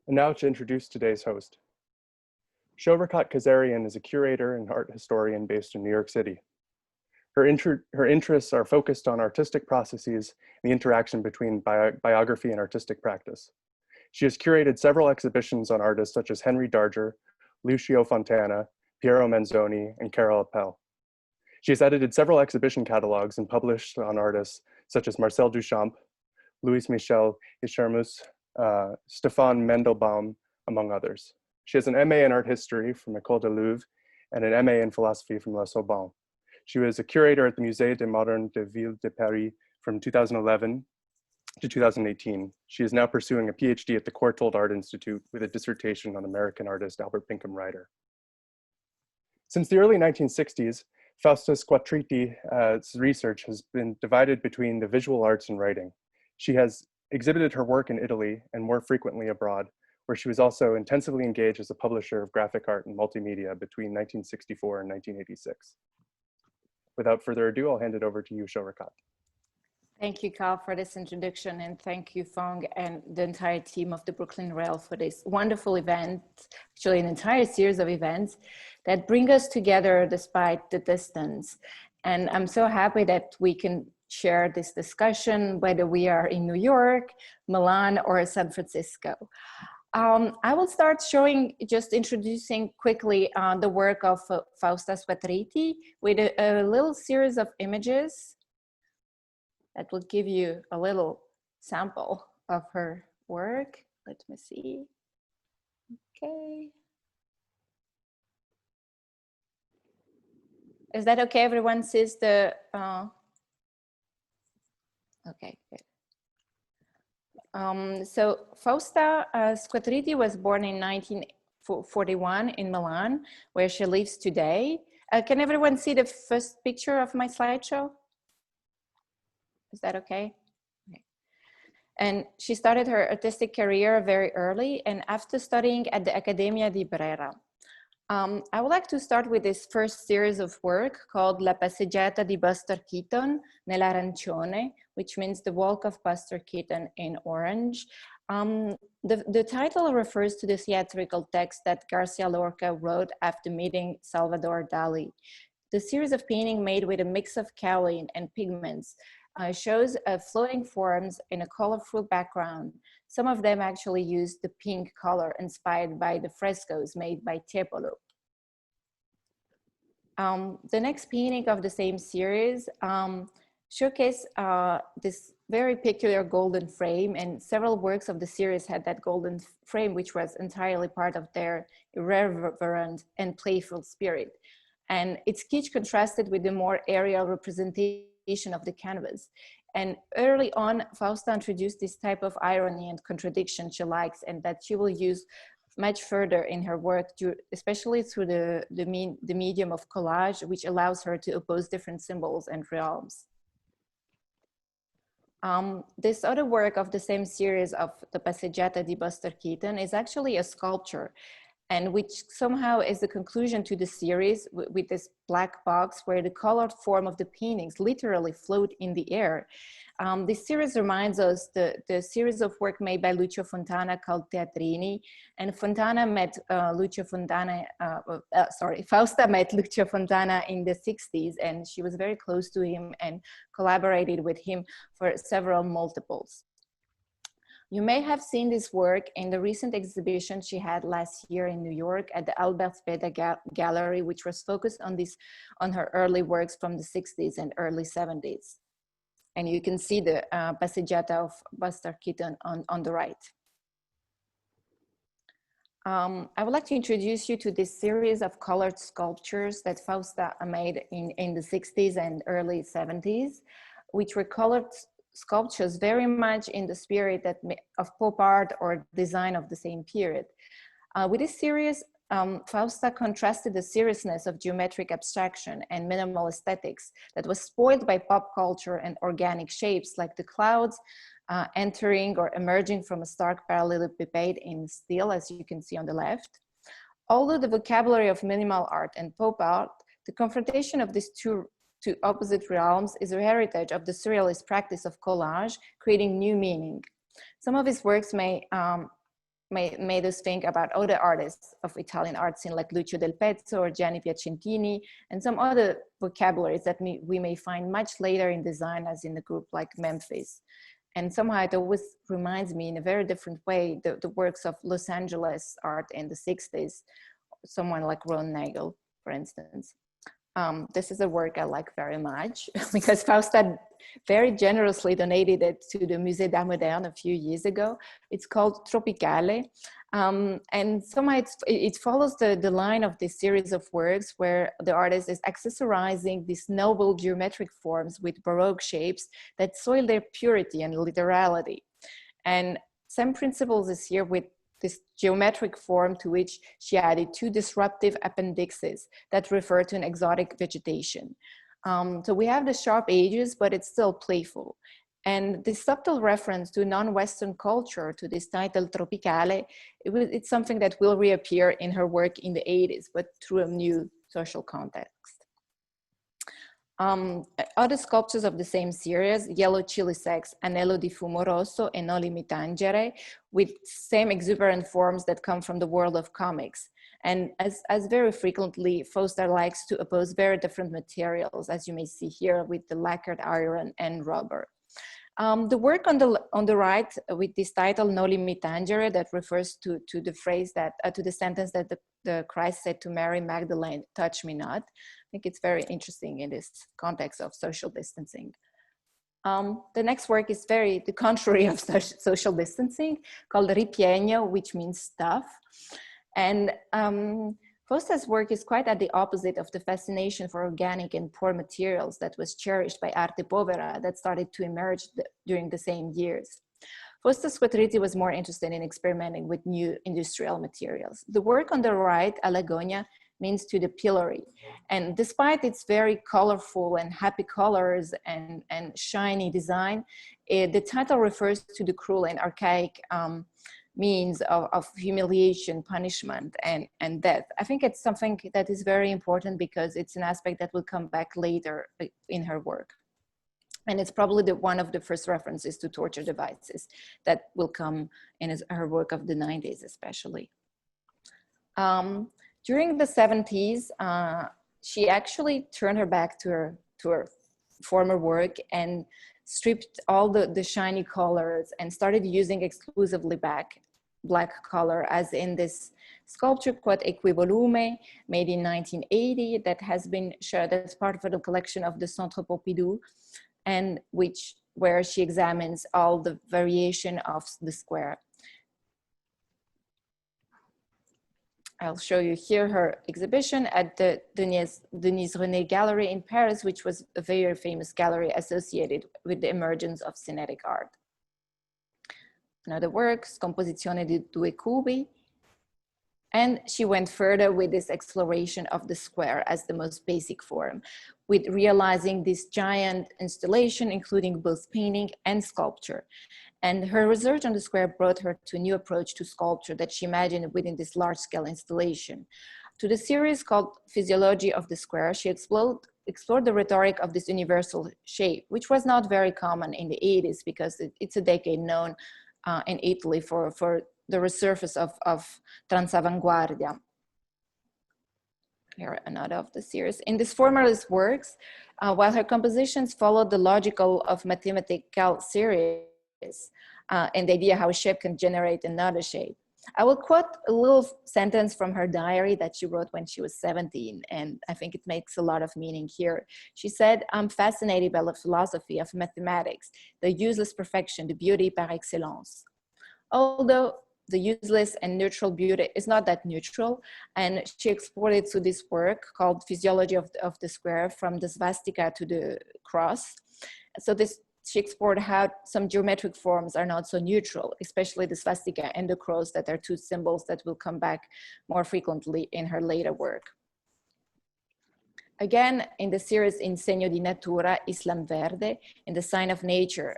And now to introduce today's host. Choghakate Kazarian is a curator and art historian based in New York City. Her interests are focused on artistic processes and the interaction between biography and artistic practice. She has curated several exhibitions on artists such as Henry Darger, Lucio Fontana, Piero Manzoni, and Carol Appel. She has edited several exhibition catalogs and published on artists such as Marcel Duchamp, Louis Michel Hichermus, Stefan Mendelbaum, among others. She has an MA in art history from École de Louvre and an MA in philosophy from La Sorbonne. She was a curator at the Musée des Modernes de Ville de Paris from 2011 to 2018. She is now pursuing a PhD at the Courtauld Art Institute with a dissertation on American artist Albert Pinkham Ryder. Since the early 1960s, Fausta Squatriti's research has been divided between the visual arts and writing. She has exhibited her work in Italy and more frequently abroad, where she was also intensively engaged as a publisher of graphic art and multimedia between 1964 and 1986. Without further ado, I'll hand it over to you, Choghakate. Thank you, Carl, for this introduction, and thank you, Fong, and the entire team of the Brooklyn Rail for this wonderful event, actually an entire series of events that bring us together despite the distance. And I'm so happy that we can share this discussion, whether we are in New York, Milan, or San Francisco. I will start just introducing quickly the work of Fausta Squatriti with a little series of images that will give you a little sample of her work. Let me see. Okay. Is that okay? Everyone sees the, okay, good. So Fausta Squatriti was born in 1941 in Milan, where she lives today. Can everyone see the first picture of my slideshow? Is that okay? Okay? And she started her artistic career very early, and after studying at the Accademia di Brera. I would like to start with this first series of work called La Passeggiata di Buster Keaton nell'Arancione, which means the walk of Buster Keaton in orange. The title refers to the theatrical text that Garcia Lorca wrote after meeting Salvador Dali. The series of painting made with a mix of kaolin and pigments shows floating forms in a colorful background. Some of them actually use the pink color inspired by the frescoes made by Tiepolo. The next painting of the same series showcase this very peculiar golden frame, and several works of the series had that golden frame, which was entirely part of their irreverent and playful spirit. And its kitsch contrasted with the more aerial representation of the canvas. And early on, Fausta introduced this type of irony and contradiction she likes, and that she will use much further in her work, especially through the medium of collage, which allows her to oppose different symbols and realms. This other work of the same series of the Passeggiata di Buster Keaton is actually a sculpture, and which somehow is the conclusion to the series with this black box where the colored form of the paintings literally float in the air. This series reminds us the series of work made by Lucio Fontana called Teatrini, and Fontana met Fausta met Lucio Fontana in the 60s, and she was very close to him and collaborated with him for several multiples. You may have seen this work in the recent exhibition she had last year in New York at the Albert Speer Gallery, which was focused on her early works from the 60s and early 70s. And you can see the Passeggiata of Buster Keaton on the right. I would like to introduce you to this series of colored sculptures that Fausta made in the 60s and early 70s, which were colored sculptures very much in the spirit of pop art or design of the same period. With this series, Fausta contrasted the seriousness of geometric abstraction and minimal aesthetics that was spoiled by pop culture and organic shapes like the clouds entering or emerging from a stark parallelepiped in steel, as you can see on the left. Although the vocabulary of minimal art and pop art, the confrontation of these two opposite realms is a heritage of the surrealist practice of collage, creating new meaning. Some of his works may made us think about other artists of Italian art scene like Lucio Del Pezzo or Gianni Piacentini, and some other vocabularies that we may find much later in design, as in the group like Memphis. And somehow it always reminds me in a very different way the works of Los Angeles art in the 60s, someone like Ron Nagel, for instance. This is a work I like very much because Fausta very generously donated it to the Musée d'Art Moderne a few years ago. It's called Tropicale. And somehow it follows the line of this series of works where the artist is accessorizing these noble geometric forms with Baroque shapes that soil their purity and literality. And some principles is here with this geometric form to which she added two disruptive appendixes that refer to an exotic vegetation. So we have the sharp edges, but it's still playful. And this subtle reference to non-Western culture, to this title Tropicale, it's something that will reappear in her work in the 80s, but through a new social context. Other sculptures of the same series, Yellow Chili Sex, Anello di Fumo Rosso, and Noli Mi Tangere, with same exuberant forms that come from the world of comics. And as very frequently, Fausta likes to oppose very different materials, as you may see here with the lacquered iron and rubber. The work on the right with this title, Noli Mi Tangere, that refers to the phrase that, to the sentence that the Christ said to Mary Magdalene, touch me not. I think it's very interesting in this context of social distancing. The next work is the contrary of social distancing, called Ripiegno, which means stuff. And Fausta's work is quite at the opposite of the fascination for organic and poor materials that was cherished by Arte Povera that started to emerge during the same years. Fausta Squatriti was more interested in experimenting with new industrial materials. The work on the right, Alagonia, means to the pillory. And despite its very colorful and happy colors and shiny design, the title refers to the cruel and archaic means of humiliation, punishment, and death. I think it's something that is very important because it's an aspect that will come back later in her work. And it's probably one of the first references to torture devices that will come in her work of the 90s, especially. During the 70s, she actually turned her back to her former work and stripped all the shiny colors and started using exclusively black color, as in this sculpture called Equivolume, made in 1980, that has been shared as part of the collection of the Centre Pompidou, and where she examines all the variation of the square. I'll show you here her exhibition at the Denise René Gallery in Paris, which was a very famous gallery associated with the emergence of Cinetic art. Another work, Scomposizione di due cubi. And she went further with this exploration of the square as the most basic form, with realizing this giant installation, including both painting and sculpture. And her research on the square brought her to a new approach to sculpture that she imagined within this large-scale installation. To the series called Physiology of the Square, she explored the rhetoric of this universal shape, which was not very common in the 80s because it's a decade known in Italy for the resurface of transavanguardia. Here, another of the series. In these formalist works, while her compositions followed the logical of mathematical series and the idea how a shape can generate another shape, I will quote a little sentence from her diary that she wrote when she was 17, and I think it makes a lot of meaning here. She said, "I'm fascinated by the philosophy of mathematics, the useless perfection, the beauty par excellence. Although the useless and neutral beauty is not that neutral," and she explored it through this work called Physiology of the Square, from the Swastika to the cross. So she explored how some geometric forms are not so neutral, especially the swastika and the cross, that are two symbols that will come back more frequently in her later work. Again, in the series In Segno di Natura, Islam Verde, in the sign of nature,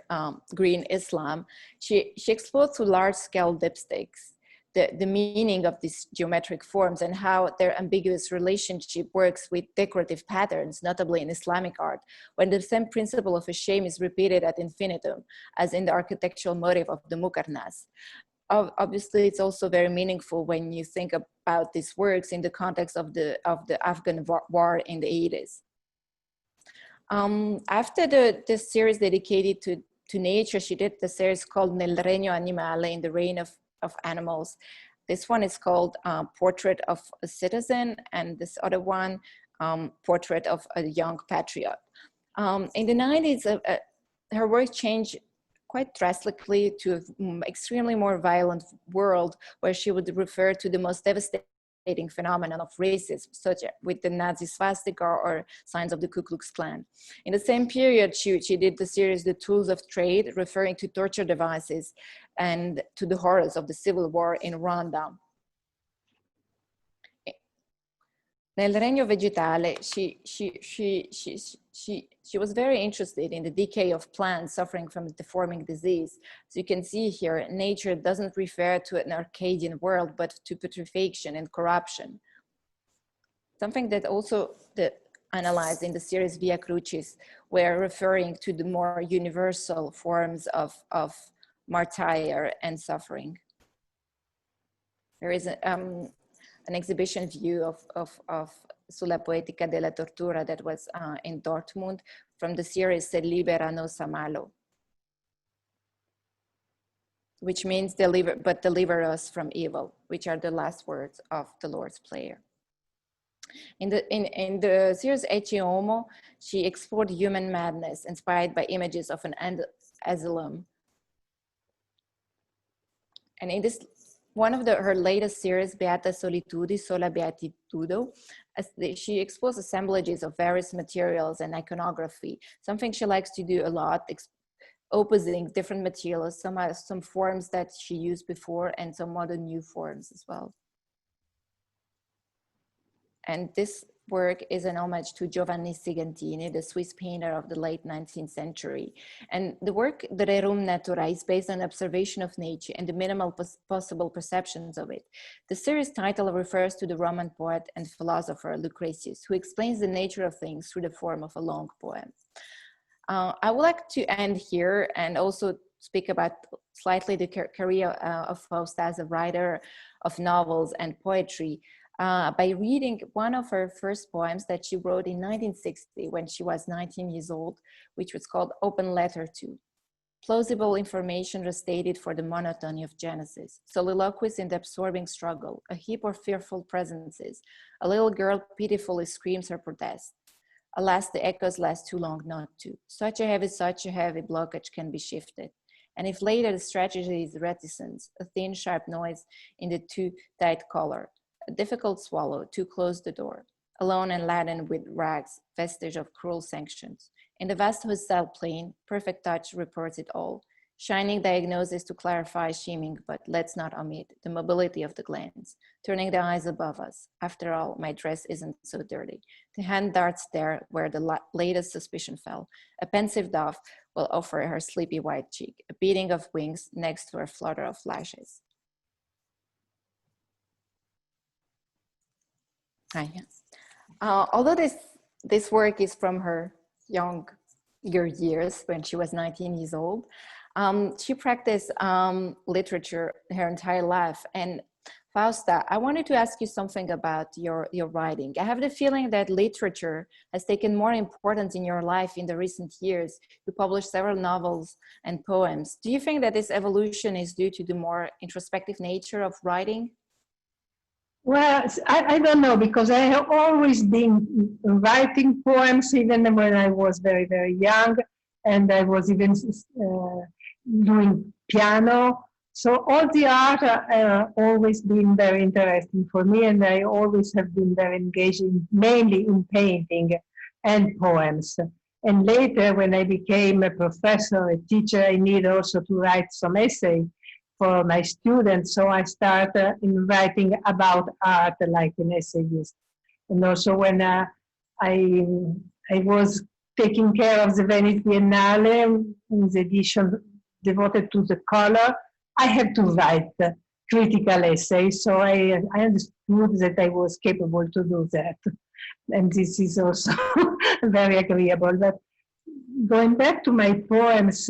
green Islam, she explored through large-scale dipsticks the meaning of these geometric forms and how their ambiguous relationship works with decorative patterns, notably in Islamic art, when the same principle of a shame is repeated ad infinitum, as in the architectural motif of the Muqarnas. obviously it's also very meaningful when you think about these works in the context of the Afghan war in the 80s. After the series dedicated to nature, she did the series called Nel Regno Animale, in the reign of animals. This one is called Portrait of a Citizen, and this other one, Portrait of a Young Patriot. In the 90s, her work changed quite drastically to an extremely more violent world, where she would refer to the most devastating phenomenon of racism, such with the Nazi swastika or signs of the Ku Klux Klan. In the same period, she did the series The Tools of Trade, referring to torture devices and to the horrors of the civil war in Rwanda. Nel Regno Vegetale, she was very interested in the decay of plants suffering from deforming disease. So you can see here, nature doesn't refer to an Arcadian world, but to putrefaction and corruption. Something that also analyzed in the series Via Crucis, where referring to the more universal forms of martyr and suffering. There is an exhibition view of Sulla Poetica della Tortura that was in Dortmund from the series Se libera nos a malo, which means deliver us from evil, which are the last words of the Lord's Prayer. In the series Ecce Homo, she explored human madness inspired by images of an asylum. And in this, one of her latest series, Beata Solitudi, Sola Beatitudo, she explores assemblages of various materials and iconography, something she likes to do a lot, opposing different materials, some forms that she used before and some other new forms as well. And this work is an homage to Giovanni Sigantini, the Swiss painter of the late 19th century. And the work, the Rerum Natura, is based on observation of nature and the minimal possible perceptions of it. The series title refers to the Roman poet and philosopher Lucretius, who explains the nature of things through the form of a long poem. I would like to end here and also speak about slightly the career of Fausta as a writer of novels and poetry. By reading one of her first poems that she wrote in 1960 when she was 19 years old, which was called Open Letter to. Plausible information restated for the monotony of Genesis, soliloquies in the absorbing struggle, a heap of fearful presences, a little girl pitifully screams her protest. Alas, the echoes last too long not to. Such a heavy blockage can be shifted. And if later the strategy is reticence, a thin, sharp noise in the too tight collar, a difficult swallow to close the door, alone and laden with rags, vestige of cruel sanctions. In the vast hostile plain, perfect touch reports it all, shining diagnosis to clarify scheming, but let's not omit the mobility of the glance, turning the eyes above us. After all, my dress isn't so dirty. The hand darts there where the latest suspicion fell. A pensive dove will offer her sleepy white cheek, a beating of wings next to her flutter of lashes. Although this work is from her younger years when she was 19 years old, she practiced literature her entire life. And Fausta, I wanted to ask you something about your writing. I have the feeling that literature has taken more importance in your life in the recent years. You published several novels and poems. Do you think that this evolution is due to the more introspective nature of writing? Well, I don't know, because I have always been writing poems even when I was very, very young, and I was even doing piano. So all the art always been very interesting for me, and I always have been very engaged mainly in painting and poems. And later, when I became a professor, a teacher, I need also to write some essay for my students. So I started in writing about art like an essayist. And also when I was taking care of the Venice Biennale, the edition devoted to the color, I had to write critical essays. So I understood that I was capable to do that. And this is also very agreeable. But going back to my poems,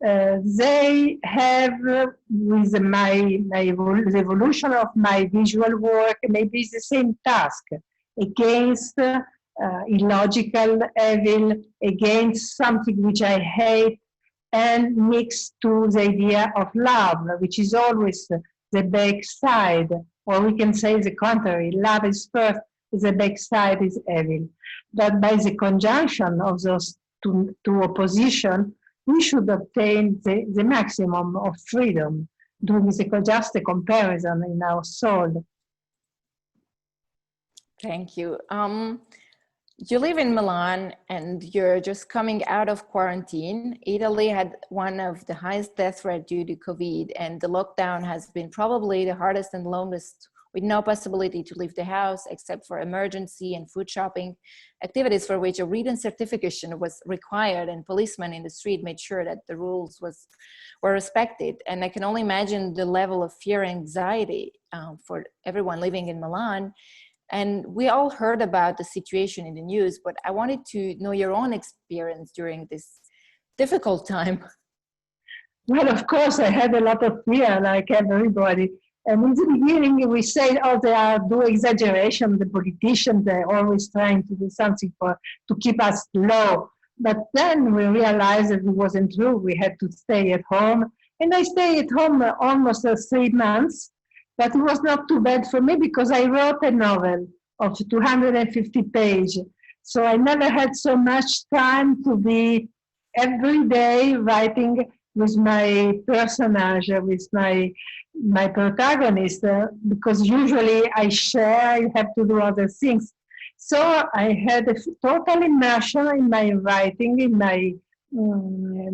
they have, with the evolution of my visual work, maybe it's the same task against illogical evil, against something which I hate, and mixed to the idea of love, which is always the backside, or we can say the contrary, love is first, the backside is evil. But by the conjunction of those two opposition, we should obtain the maximum of freedom, doing just a comparison in our soul. Thank you. You live in Milan and you're just coming out of quarantine. Italy had one of the highest death rate due to COVID, and the lockdown has been probably the hardest and longest, with no possibility to leave the house except for emergency and food shopping activities for which a written certification was required, and policemen in the street made sure that the rules were respected. And I can only imagine the level of fear and anxiety for everyone living in Milan. And we all heard about the situation in the news, but I wanted to know your own experience during this difficult time. Well, of course, I had a lot of fear, like everybody. And in the beginning, we said, oh, they are doing exaggeration. The politicians, they're always trying to do something to keep us low. But then we realized that it wasn't true. We had to stay at home. And I stayed at home almost 3 months. But it was not too bad for me because I wrote a novel of 250 pages. So I never had so much time to be every day writing with my personage, with my protagonist, because usually I share, I have to do other things. So I had a total immersion in my writing, in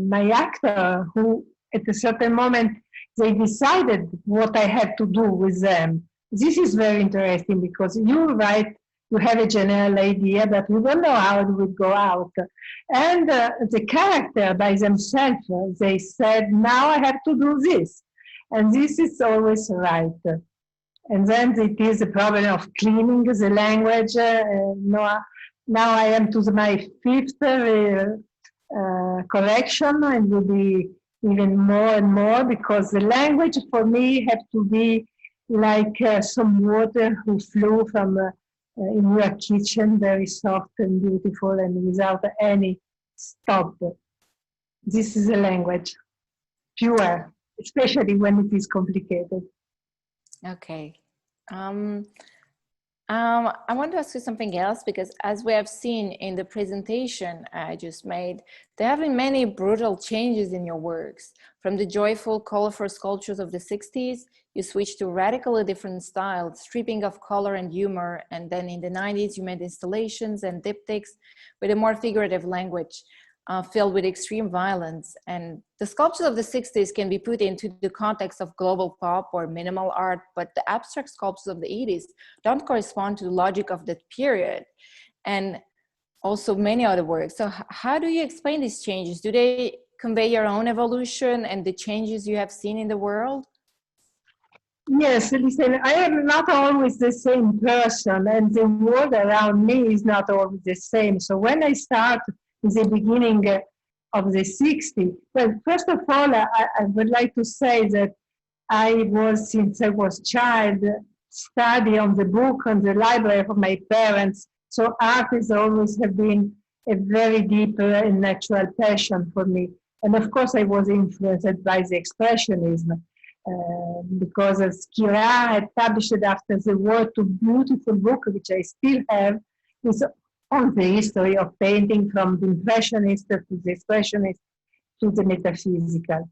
my actor, who at a certain moment, they decided what I had to do with them. This is very interesting because you write, you have a general idea, but you don't know how it will go out. And the character by themselves, they said, now I have to do this. And this is always right. And then it is a problem of cleaning the language. Now I am to my 5th correction, and will be even more and more, because the language for me had to be like some water who flew from in your kitchen, very soft and beautiful and without any stop. This is a language, pure, especially when it is complicated. Okay. I want to ask you something else, because as we have seen in the presentation I just made, there have been many brutal changes in your works. From the joyful, colorful sculptures of the 60s, you switched to radically different styles, stripping of color and humor, and then in the 90s you made installations and diptychs with a more figurative language. Filled with extreme violence. And the sculptures of the 60s can be put into the context of global pop or minimal art, but the abstract sculptures of the 80s don't correspond to the logic of that period, and also many other works. So how do you explain these changes? Do they convey your own evolution and the changes you have seen in the world? Yes, listen, I am not always the same person, and the world around me is not always the same. So when I start in the beginning of the 60s. Well, first of all, I would like to say that I was, since I was a child, study on the book, on the library of my parents. So art has always have been a very deep and natural passion for me. And of course, I was influenced by the Expressionism, because Skira had published after the war two beautiful books, which I still have, with on the history of painting, from the Impressionist to the Expressionist to the metaphysical.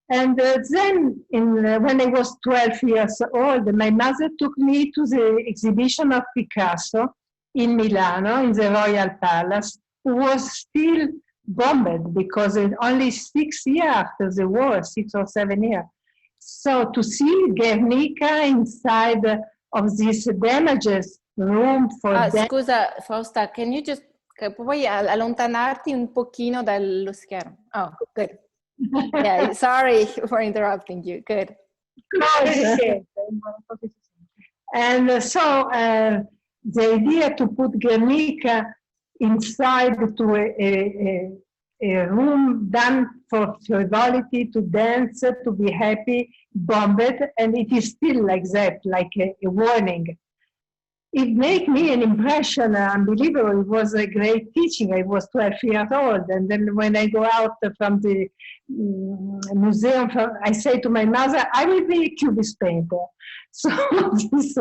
And then when I was 12 years old, my mother took me to the exhibition of Picasso in Milano, in the Royal Palace, who was still bombed because only 6 years after the war, 6 or 7 years. So to see Guernica inside of these damages room for scusa Fausta, can you just puoi allontanarti un pochino dallo schermo? Oh, good. Yeah, sorry for interrupting you. Good. And so the idea to put Guernica inside to a room done for frivolity, to dance, to be happy, bombed, and it is still like that, like a warning. It made me an impression, unbelievable. It was a great teaching. I was 12 years old. And then when I go out from the museum, I say to my mother, I will be a cubist painter. So this,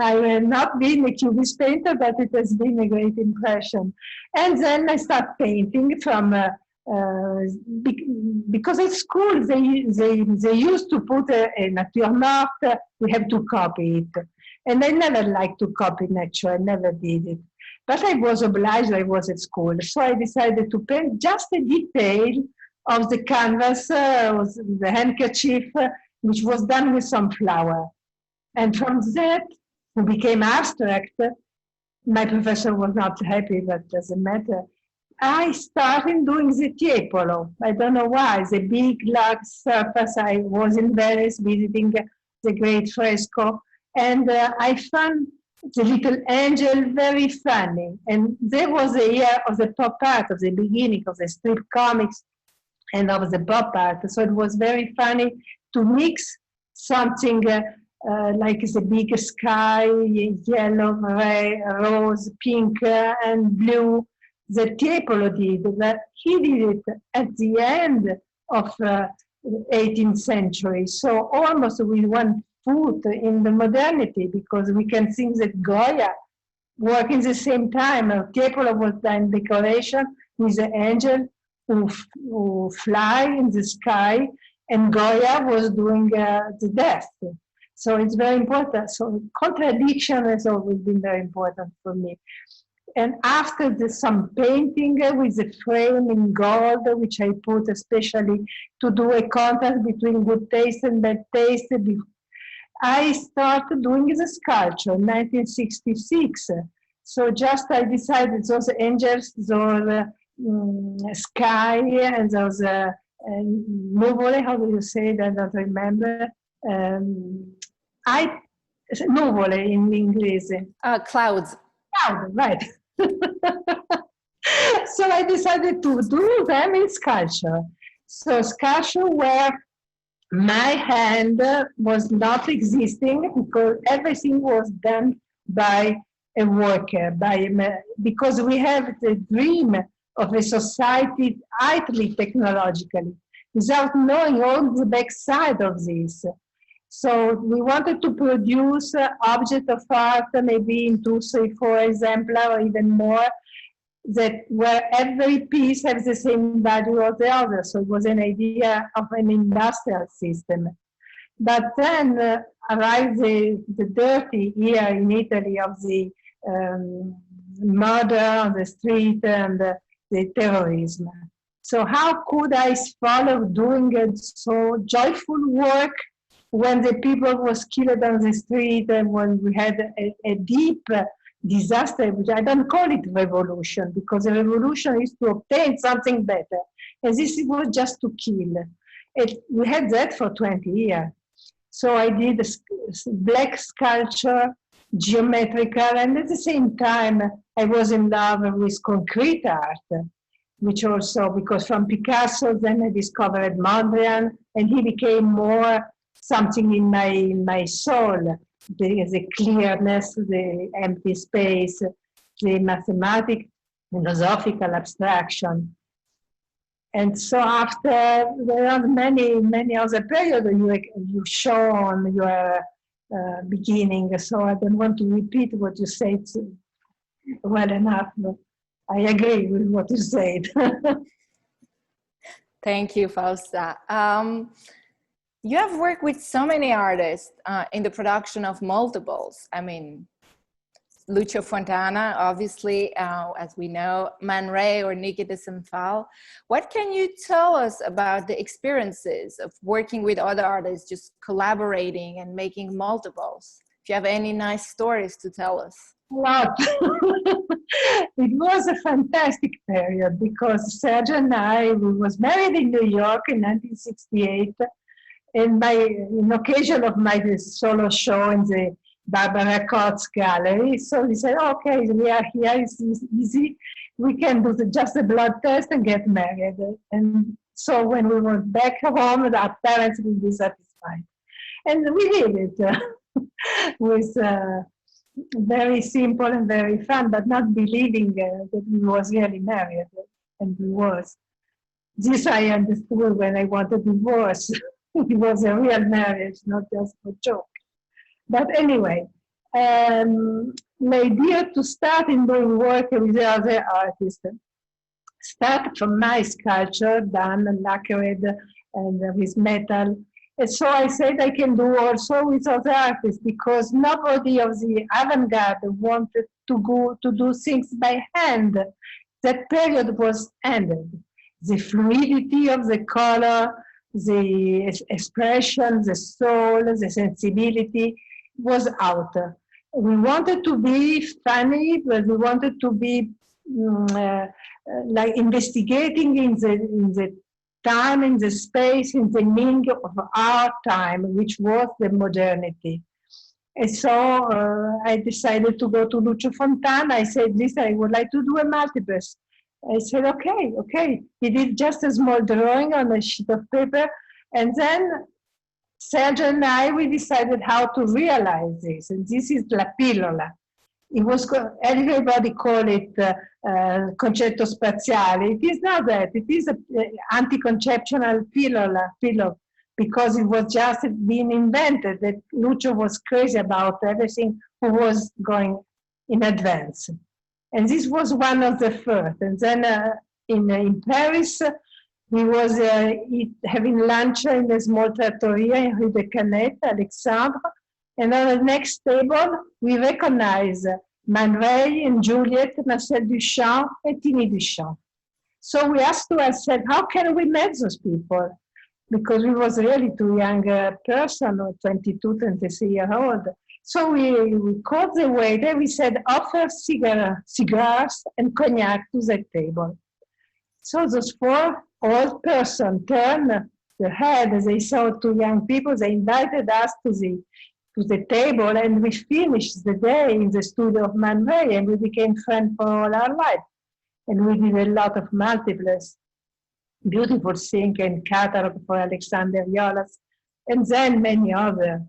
I will not be a cubist painter, but it has been a great impression. And then I start painting from, because at school they used to put a nature morte, we have to copy it. And I never liked to copy nature, I never did it. But I was obliged, I was at school. So I decided to paint just a detail of the canvas, the handkerchief, which was done with some flower. And from that, it became abstract. My professor was not happy, but doesn't matter. I started doing the tiepolo. I don't know why, the big large surface. I was in Venice visiting the great fresco. And I found the little angel very funny. And there was a year of the pop art, of the beginning of the strip comics and of the pop art. So it was very funny to mix something like the big sky, yellow, red, rose, pink, and blue. The Tiepolo did that. He did it at the end of 18th century. So almost with one foot in the modernity, because we can think that Goya worked in the same time. Tiepolo was done decoration with the angel who fly in the sky, and Goya was doing the death. So it's very important. So contradiction has always been very important for me. And after some painting with the frame in gold, which I put especially to do a contrast between good taste and bad taste, I started doing the sculpture in 1966. So just I decided those angels, those sky, and those nuvole, how do you say that? I don't remember. Nuvole in English. Clouds. Cloud, right. So I decided to do them in sculpture. So sculpture where my hand was not existing, because everything was done by a worker, because we have the dream of a society highly technologically, without knowing all the backside of this. So we wanted to produce object of art, maybe in 2, 3, 4 exemplars or even more, that where every piece has the same value as the other. So it was an idea of an industrial system. But then arrived the dirty year in Italy of the murder on the street and the terrorism. So how could I follow doing so joyful work when the people was killed on the street, and when we had a deep disaster, which I don't call it revolution, because a revolution is to obtain something better. And this was just to kill. We had that for 20 years. So I did black sculpture, geometrical, and at the same time, I was in love with concrete art, which also, because from Picasso, then I discovered Mondrian, and he became more something in my soul, the clearness, the empty space, the mathematical, philosophical abstraction. And so after, there are many other periods you show on your beginning, so I don't want to repeat what you said well enough, but I agree with what you said. Thank you, Fausta. You have worked with so many artists in the production of multiples. I mean, Lucio Fontana, obviously, as we know, Man Ray or Niki de Saint-Phal. What can you tell us about the experiences of working with other artists, just collaborating and making multiples? If you have any nice stories to tell us. A lot. It was a fantastic period, because Sergio and I, we was married in New York in 1968. And in occasion of my solo show in the Barbara Kotz Gallery, so we said, okay, we are here, it's easy. we can do just a blood test and get married. And so when we went back home, our parents will be satisfied. And we did it with very simple and very fun, but not believing that we was really married, and we was. This I understood when I wanted divorce. It was a real marriage, not just a joke. But anyway, the idea to start in doing work with the other artists, start from my sculpture, done and lacquered and with metal. And so I said I can do also with other artists, because nobody of the avant-garde wanted to go to do things by hand. That period was ended. The fluidity of the color, the expression, the soul, the sensibility was out. We wanted to be funny, but we wanted to be like investigating in the time, in the space, in the meaning of our time, which was the modernity. And so I decided to go to Lucio Fontana. I said, listen, I would like to do a multiples. I said, okay. He did just a small drawing on a sheet of paper. And then Sergio and I, we decided how to realize this. And this is La Pillola. It was, everybody call it concetto spaziale. It is not that. It is an anti-conceptual pillow, because it was just being invented, that Lucio was crazy about everything who was going in advance. And this was one of the first. And then in Paris, we was having lunch in a small trattoria in Rue de Canette, Alexandre. And on the next table, we recognize Man Ray and Juliet, Marcel Duchamp, and Tini Duchamp. So we asked ourselves, how can we meet those people? Because we was really too young person, or 22, 23 years old. So we called the waiter, we said, offer cigars and cognac to the table. So those four old persons turned their head, they saw two young people, they invited us to the table, and we finished the day in the studio of Man Ray, and we became friends for all our life. And we did a lot of multiples, beautiful thing and catalog for Alexander Yolas, and then many other.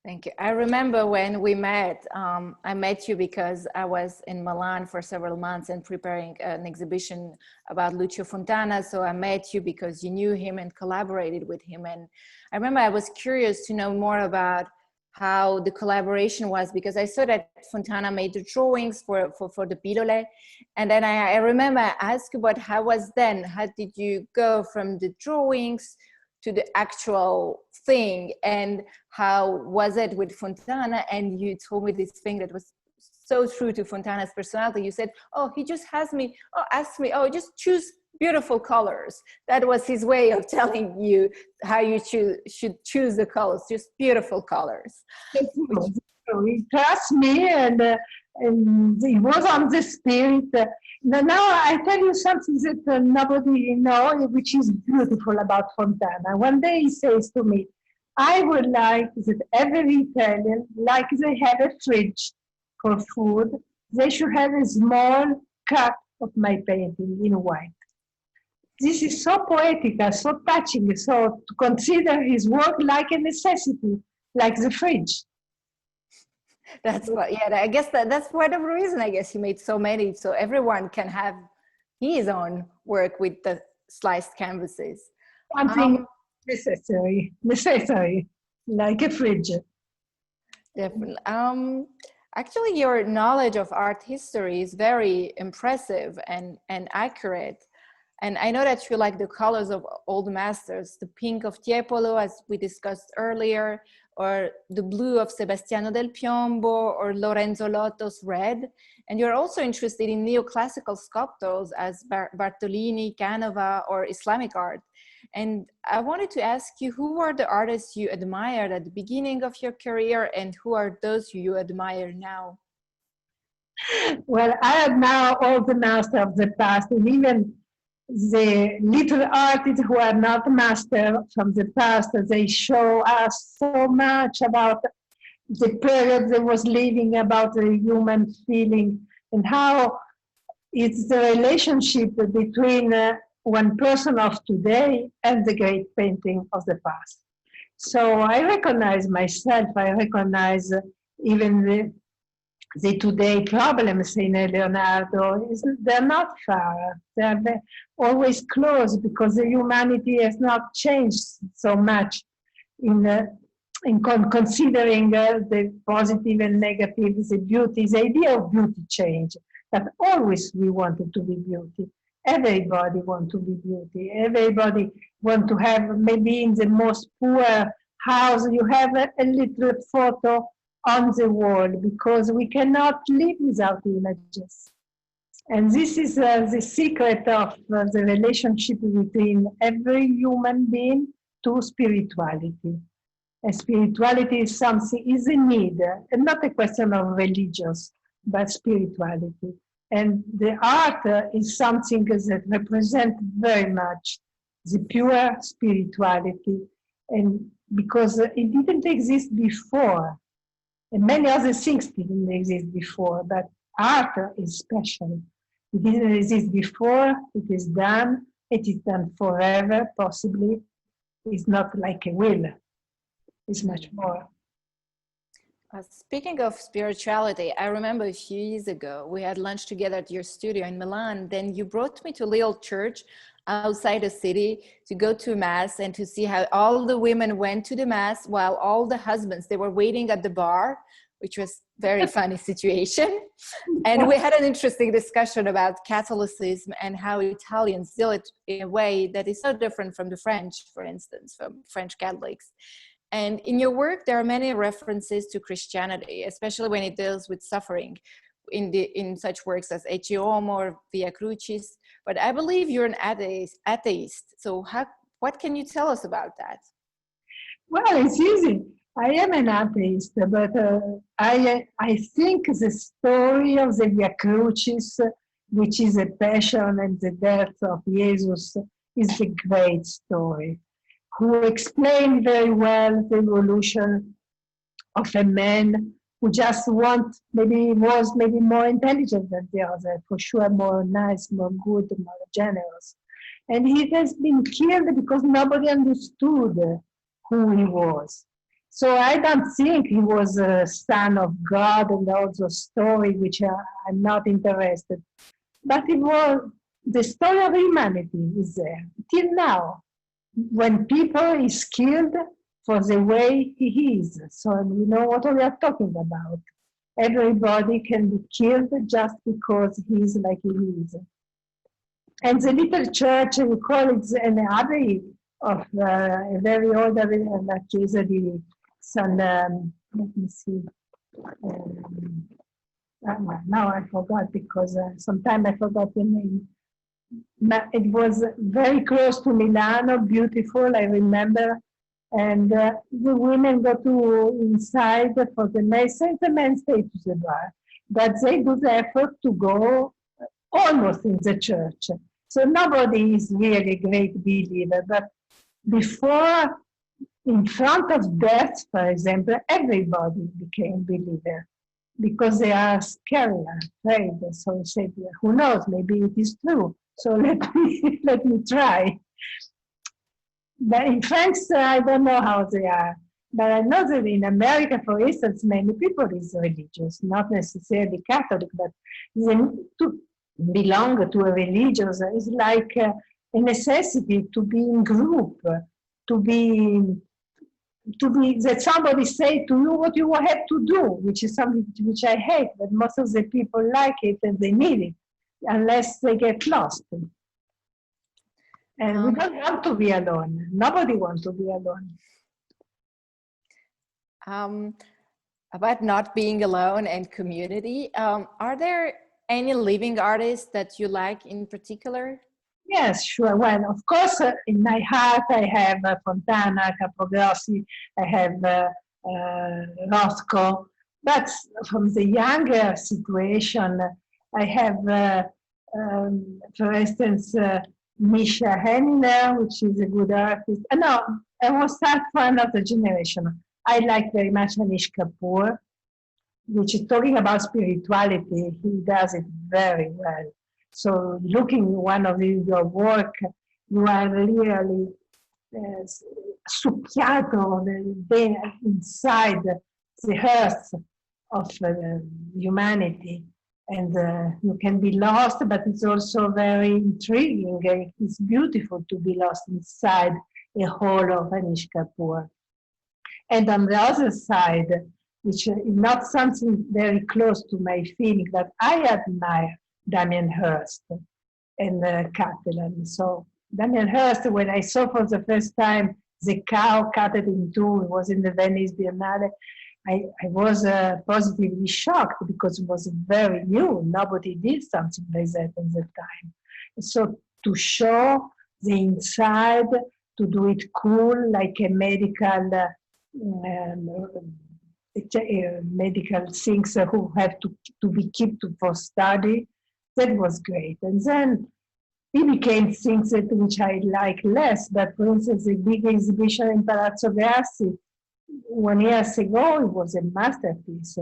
Thank you. I remember when we met, I met you because I was in Milan for several months and preparing an exhibition about Lucio Fontana. So I met you because you knew him and collaborated with him. And I remember I was curious to know more about how the collaboration was, because I saw that Fontana made the drawings for the Pillole. And then I remember I asked you about how was then, how did you go from the drawings to the actual thing, and how was it with Fontana? And you told me this thing that was so true to Fontana's personality. You said, oh, he just asked me, just choose beautiful colors. That was his way of telling you how you should choose the colors, just beautiful colors. He trusts me, and he was on the spirit. Now I tell you something that nobody knows, which is beautiful about Fontana. One day he says to me, I would like that every Italian, like they have a fridge for food, they should have a small cup of my painting in white. This is so poetical, so touching, so to consider his work like a necessity, like the fridge. That's what, yeah, I guess that's part of the reason, I guess he made so many, so everyone can have his own work with the sliced canvases. Something necessary, like a fridge. Definitely. Actually, your knowledge of art history is very impressive and accurate. And I know that you like the colors of old masters, the pink of Tiepolo, as we discussed earlier, or the blue of Sebastiano del Piombo, or Lorenzo Lotto's red. And you're also interested in neoclassical sculptors as Bartolini, Canova, or Islamic art. And I wanted to ask you, who are the artists you admired at the beginning of your career, and who are those you admire now? Well, I admire all the masters of the past, and even the little artists who are not masters from the past. They show us so much about the period they was living, about the human feeling. and how it's the relationship between one person of today and the great painting of the past. So I recognize myself, I recognize even the today problems in Leonardo, they're not far, they're always close, because the humanity has not changed so much in considering the positive and negative, the beauty, the idea of beauty change, that always we wanted to be beauty. Everybody wants to be beauty. Everybody wants to have, maybe in the most poor house, you have a little photo on the wall, because we cannot live without images. And this is the secret of the relationship between every human being to spirituality. And spirituality is something, is a need, and not a question of religious, but spirituality. And the art is something that represents very much the pure spirituality, and because it didn't exist before, and many other things didn't exist before, but art is special. It didn't exist before, it is done forever, possibly. It's not like a will, it's much more. Speaking of spirituality, I remember a few years ago, we had lunch together at your studio in Milan. Then you brought me to a little church outside the city to go to mass and to see how all the women went to the mass while all the husbands, they were waiting at the bar, which was a very funny situation. And we had an interesting discussion about Catholicism and how Italians do it in a way that is so different from the French, for instance, from French Catholics. And in your work, there are many references to Christianity, especially when it deals with suffering in such works as Ecce Homo or Via Crucis. But I believe you're an atheist. So what can you tell us about that? Well, it's easy. I am an atheist, but I think the story of the Via Crucis, which is the passion and the death of Jesus, is a great story, who explained very well the evolution of a man who just was maybe more intelligent than the other, for sure more nice, more good, more generous. And he has been killed because nobody understood who he was. So I don't think he was a son of God and all those stories which I'm not interested. But it was the story of humanity is there till now, when people is killed for the way he is. So we know what we are talking about. Everybody can be killed just because he is like he is. And the little church, we call it an abbey of a very old abbey, la Chiesa di San, let me see. Now I forgot, because sometime I forgot the name. It was very close to Milano, beautiful, I remember. And the women go inside for the mass, and the men stay to the bar. But they do the effort to go almost in the church. So nobody is really a great believer. But before, in front of death, for example, everybody became believer, because they are scared, afraid. So they said, who knows, maybe it is true. So let me try. But in France, I don't know how they are. But I know that in America, for instance, many people is religious, not necessarily Catholic, but to belong to a religion is like a necessity to be in group, to be that somebody say to you what you have to do, which is something which I hate, but most of the people like it and they need it, unless they get lost. And we don't want to be alone. Nobody wants to be alone. About not being alone and community, are there any living artists that you like in particular? Yes, sure. Well, of course, in my heart, I have Fontana, Capogrossi, I have Rothko. But from the younger situation, I have, for instance, Misha Henner, which is a good artist. No, I will start for another generation. I like very much Anish Kapoor, which is talking about spirituality. He does it very well. So looking at one of your work, you are really succhiato inside the earth of humanity. And you can be lost, but it's also very intriguing. It's beautiful to be lost inside a hole of Anish Kapoor. And on the other side, which is not something very close to my feeling, but I admire Damien Hirst and Catalan. So Damien Hirst, when I saw for the first time the cow cut it in two, it was in the Venice Biennale, I was positively shocked because it was very new. Nobody did something like that at the time. So to show the inside, to do it cool, like a medical things who have to be kept for study, that was great. And then it became things that which I like less. But for instance, the big exhibition in Palazzo Grassi 1 year ago, it was a masterpiece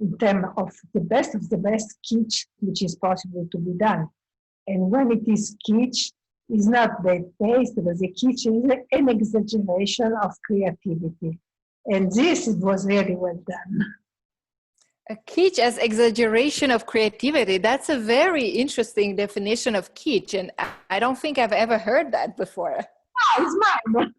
in terms of the best kitsch which is possible to be done. And when it is kitsch, it's not bad taste, but the kitsch is an exaggeration of creativity. And this was really well done. A kitsch as exaggeration of creativity. That's a very interesting definition of kitsch. And I don't think I've ever heard that before. Oh, it's mine.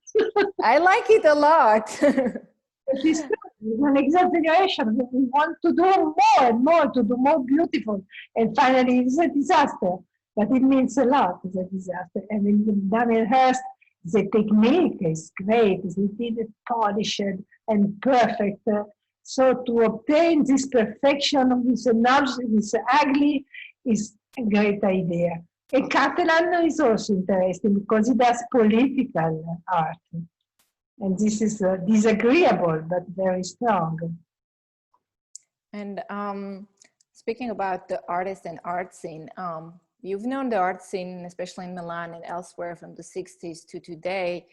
I like it a lot. It is an exaggeration. We want to do more and more, to do more beautiful. And finally, it's a disaster. But it means a lot, it's a disaster. And in Damien Hirst, the technique is great. He did it polished and perfect. So to obtain this perfection with the ugly is a great idea. And Catalan is also interesting because he does political art. And this is disagreeable, but very strong. And speaking about the artist and art scene, you've known the art scene, especially in Milan and elsewhere, from the 60s to today.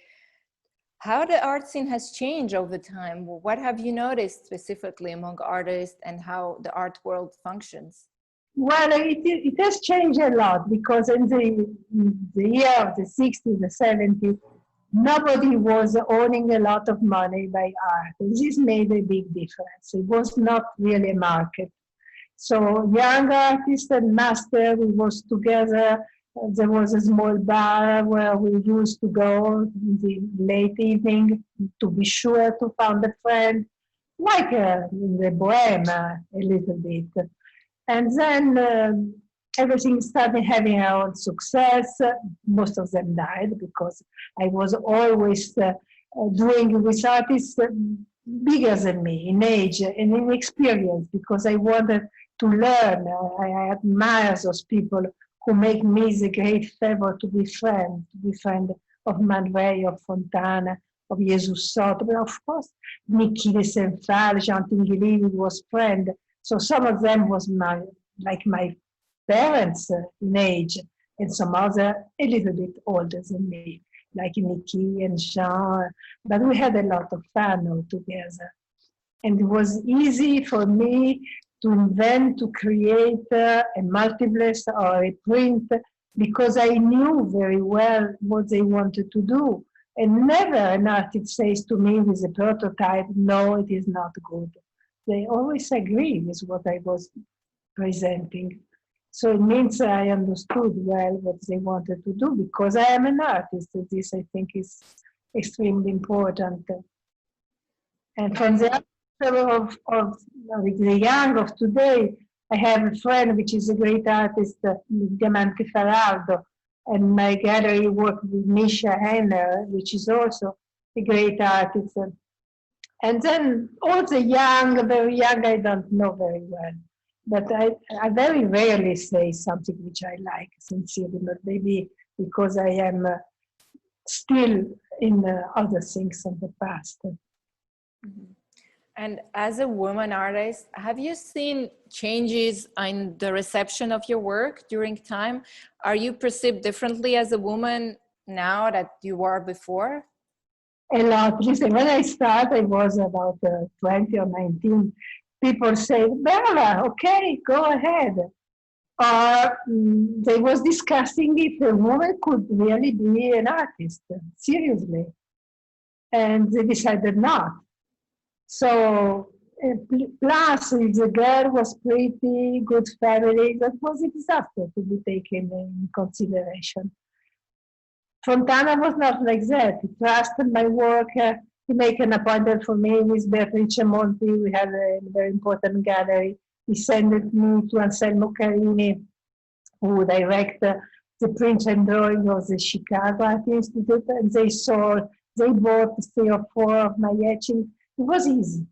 How the art scene has changed over time? What have you noticed specifically among artists and how the art world functions? Well, it has changed a lot because in the year of the 60s, the 70s, nobody was owning a lot of money by art. And this made a big difference. It was not really a market. So young artists and master, we was together. There was a small bar where we used to go in the late evening to be sure to find a friend, like in the Bohème a little bit. And then everything started having our own success. Most of them died because I was always doing with artists bigger than me in age and in experience because I wanted to learn. I admire those people who make me the great favor to be friend of Man Ray, of Fontana, of Jesus Soto, but of course, Nicky de Saint-Phal, Jean Tinguely was friend. So some of them was like my parents in age, and some other a little bit older than me, like Nicky and Jean. But we had a lot of fun all together. And it was easy for me to invent, to create a multiplex or a print because I knew very well what they wanted to do. And never an artist says to me with a prototype, no, it is not good. They always agree with what I was presenting. So it means I understood well what they wanted to do because I am an artist. This I think is extremely important. And from the of the young of today, I have a friend which is a great artist, Diamante Faraldo, and my gallery worked with Misha Henner, which is also a great artist. And then all the young, very young, I don't know very well. But I very rarely say something which I like, sincerely, but maybe because I am still in other things of the past. Mm-hmm. And as a woman artist, have you seen changes in the reception of your work during time? Are you perceived differently as a woman now that you were before? A lot. Listen, when I started, I was about 20 or 19. people say, Bella, okay, go ahead. Or they was discussing if a woman could really be an artist, seriously. And they decided not. So, plus, if the girl was pretty, good family, that was a disaster to be taken in consideration. Fontana was not like that. He trusted my work. He made an appointment for me with Beatrice Monti. We had a very important gallery. He sent me to Anselmo Carini, who directed the print and drawing of the Chicago Art Institute, and they bought 3 or 4 of my etchings. It was easy.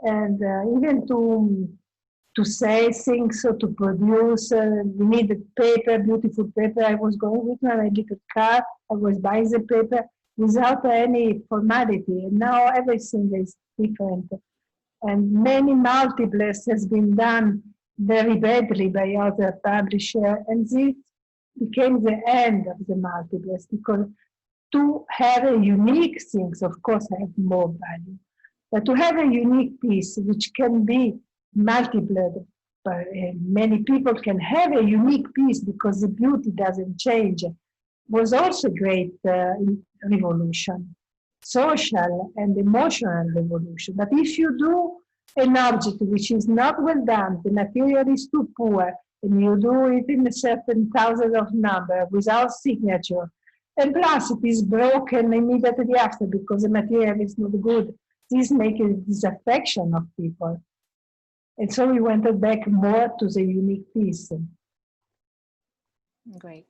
And even to say things or to produce, we needed paper, beautiful paper. I was going with my little car, I was buying the paper without any formality. And now everything is different. And many multiples has been done very badly by other publishers. And this became the end of the multiples, because to have a unique things, of course, have more value. But to have a unique piece, which can be multiplied, many people can have a unique piece because the beauty doesn't change, was also a great revolution, social and emotional revolution. But if you do an object which is not well done, the material is too poor, and you do it in a certain thousand of number without signature, and plus it is broken immediately after because the material is not good, this makes a disaffection of people. And so we went back more to the unique piece. Great.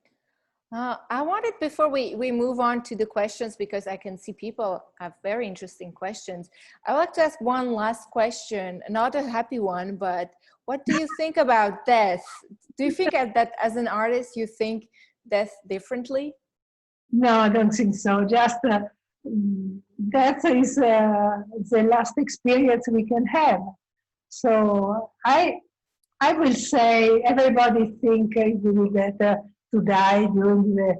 I wanted, before we move on to the questions, because I can see people have very interesting questions, I would like to ask one last question, not a happy one, but what do you think about death? Do you think that as an artist, you think death differently? No, I don't think so. Just death is the last experience we can have. So I will say everybody think it will be better to die during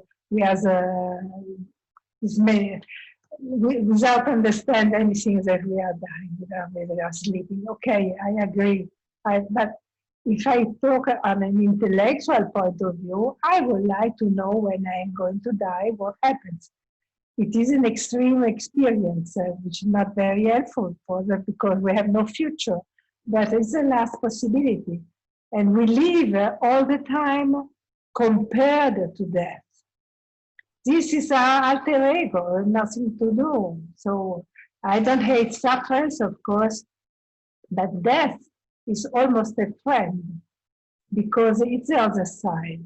without understand anything that we are dying, we are sleeping. Okay, I agree. But if I talk on an intellectual point of view, I would like to know when I am going to die, what happens. It is an extreme experience, which is not very helpful for them because we have no future. But it's the last possibility. And we live all the time compared to death. This is our alter ego, nothing to do. So I don't hate sufferance, of course, but death is almost a friend because it's the other side.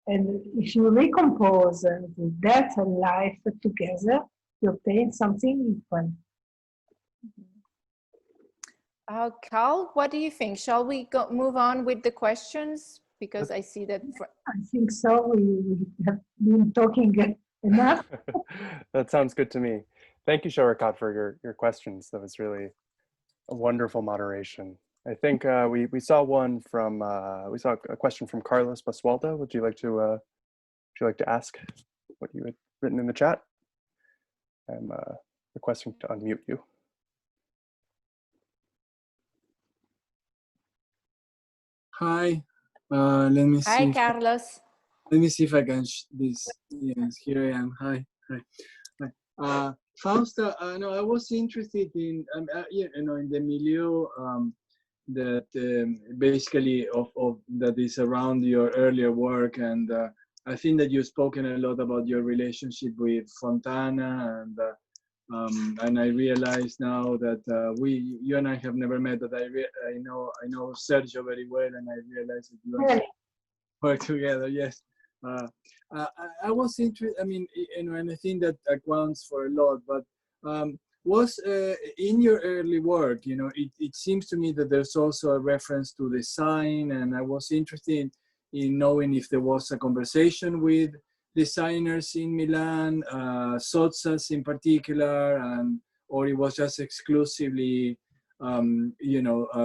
And if you recompose the death and life together, you obtain something equal. Carl, what do you think? Shall we move on with the questions? Because I see that. I think so. We have been talking enough. That sounds good to me. Thank you, Choghakate, for your questions. That was really a wonderful moderation. I think we saw one from we saw a question from Carlos Basualdo. Would you like to ask what you had written in the chat? I'm requesting to unmute you. Hi, let me see. Hi, Carlos. Let me see if I can this. Yes, here I am. Hi. Fausta, no, I was interested in, in the milieu that basically of that is around your earlier work, and I think that you've spoken a lot about your relationship with Fontana, and I realize now that you and I have never met, but I know Sergio very well, and I realize that you and work together. Yes, I was interested. I mean, and I think that accounts for a lot. But was in your early work, it seems to me that there's also a reference to design, and I was interested in knowing if there was a conversation with designers in Milan, Sozzas in particular, or it was just exclusively, a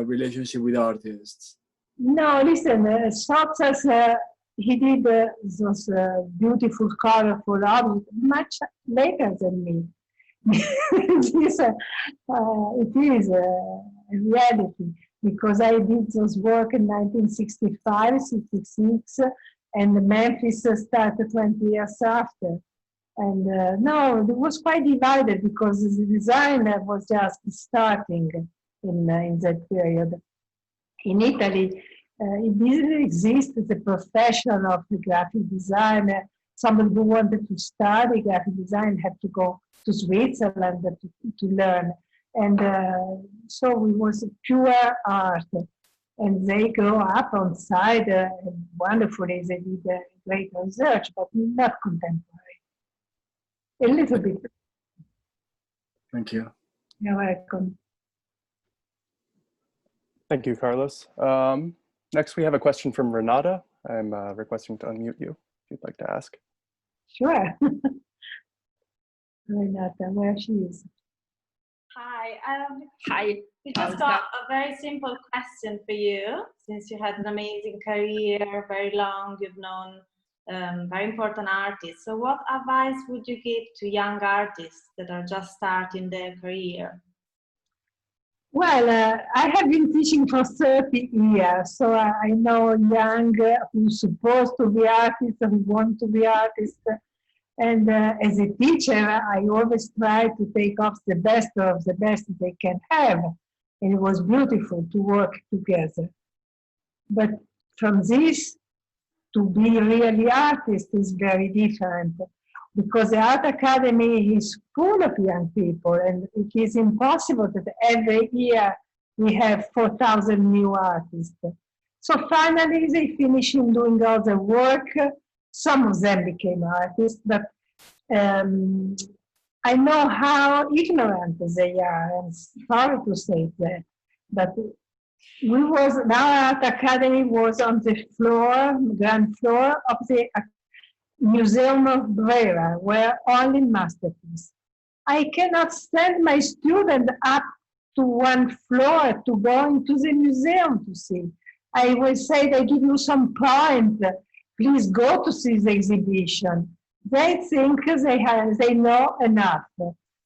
relationship with artists? No, listen, Sozzas, he did those beautiful, colorful objects much later than me. It is a reality. because I did those work in 1965, 66, and Memphis started 20 years after. And no, it was quite divided because the design was just starting in that period. In Italy, it didn't exist as a profession of the graphic design. Somebody who wanted to study graphic design had to go to Switzerland to learn. And so it was pure art. And they grow up on side, wonderfully, they did great research, but not contemporary. A little bit. Thank you. You're welcome. Thank you, Carlos. Next, we have a question from Renata. I'm requesting to unmute you if you'd like to ask. Sure. Renata, where she is. Hi. Hi. We just got a very simple question for you, since you had an amazing career, very long, you've known very important artists. So what advice would you give to young artists that are just starting their career? Well, I have been teaching for 30 years, so I know young who's supposed to be artists and want to be artists. And as a teacher, I always try to take off the best of the best they can have. And it was beautiful to work together. But from this to be really artist is very different, because the Art Academy is full of young people, and it is impossible that every year we have 4,000 new artists. So finally they finish in doing all the work. Some of them became artists, but I know how ignorant they are, and sorry to say that, but our Art Academy was on the floor, ground floor of the Museum of Brera, where only masterpieces. I cannot send my student up to one floor to go into the museum to see. I will say, they give you some point, please go to see the exhibition. They think they know enough.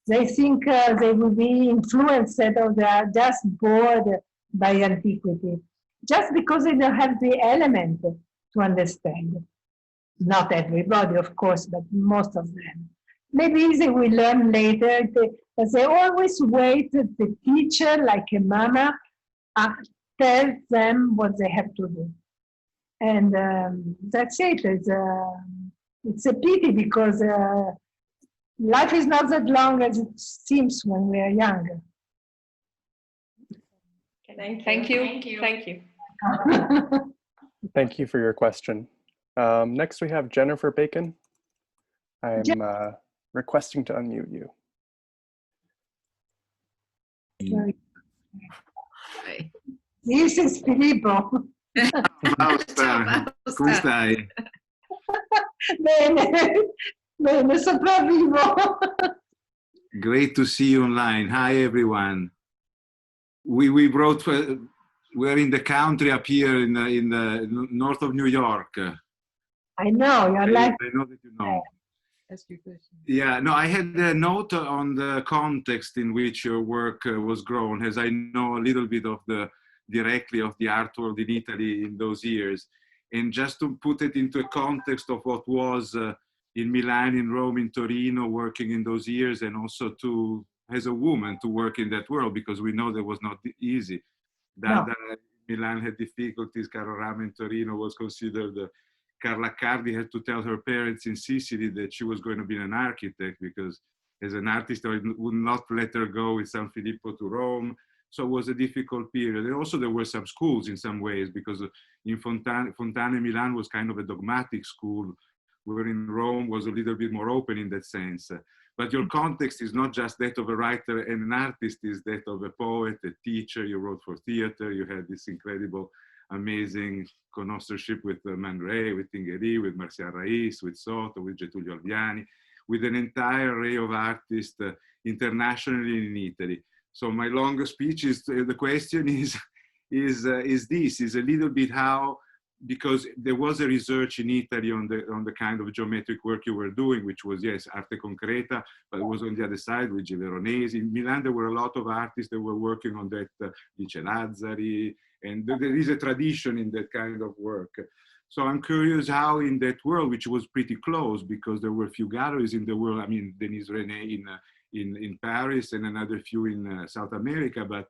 They think they will be influenced, or they are just bored by antiquity, just because they don't have the element to understand. Not everybody, of course, but most of them. Maybe they will learn later, but they always wait that the teacher, like a mama, tells them what they have to do. And that's it. It's a pity, because life is not that long as it seems when we are younger. Thank you. Thank you for your question. Next, we have Jennifer Bacon. I'm requesting to unmute you. This is Filippo. Fausta, come stai? Bene, sopravvivo. Great to see you online. Hi, everyone. We're in the country up here in the north of New York. I know, you're like... I know that you know. Yeah, no, I had a note on the context in which your work was grown, as I know a little bit of directly of the art world in Italy in those years. And just to put it into a context of what was in Milan, in Rome, in Torino, working in those years, and also as a woman to work in that world, because we know that was not easy. Dada Milan had difficulties, Carorama in Torino was considered, Carla Cardi had to tell her parents in Sicily that she was going to be an architect, because as an artist, I would not let her go with San Filippo to Rome. So it was a difficult period. And also there were some schools in some ways, because in Fontana Milan was kind of a dogmatic school, where in Rome was a little bit more open in that sense. But your context is not just that of a writer and an artist, is that of a poet, a teacher. You wrote for theater, you had this incredible, amazing connoisseurship with Man Ray, with Tinguely, with Marcial Raiz, with Soto, with Getulio Alviani, with an entire array of artists internationally in Italy. So my longer speech is, the question is a little bit how because there was a research in Italy on the kind of geometric work you were doing, which was, yes, arte concreta, but it was on the other side with Veronese. In Milan, there were a lot of artists that were working on that, Lice Lazzari, and there is a tradition in that kind of work. So I'm curious how in that world, which was pretty close because there were few galleries in the world, I mean, Denise René in Paris and another few in South America, but